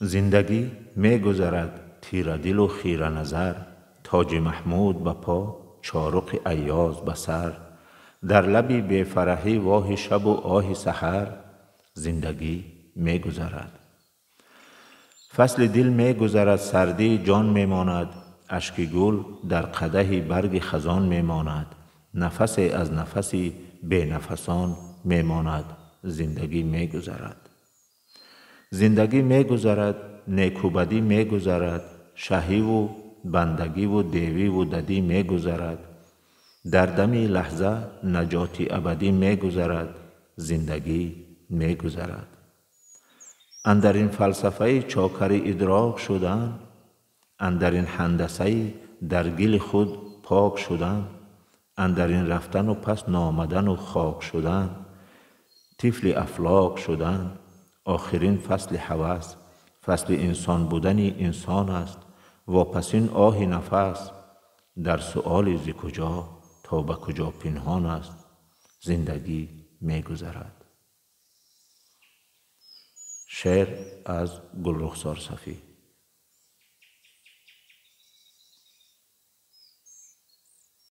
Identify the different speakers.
Speaker 1: زندگی می گذرد تیره دل و خیره نظر، تاج محمود به پا چارق ایاز به سر، در لبی بی فرحی واه شب و آه سحر، زندگی می گذرد. فصل دل می گذرد سردی جان می ماند، اشک گل در قدح برگ خزان می ماند، نفسی از نفسی بی نفسان می ماند، زندگی می گذرد. زندگی می گذرد، نیک و بدی می گذرد، شهی و بندگی و دیوی و ددی می گذرد، در دمی لحظه نجاتی ابدی می گذرد، زندگی می گذرد. اندر این فلسفه چاکر ادراک شدن، اندر این هندسه در گل خود پاک شدن، اندر این رفتن و پس نامدن و خاک شدن، طفل افلاک شدن، آخرین فصل هوس، فصل انسان بودن انسان است، واپسین آه نفس، در سؤال ز کجا تا به کجا پنهان است، زندگی می گذرد. شعر از گلرخسار صفی.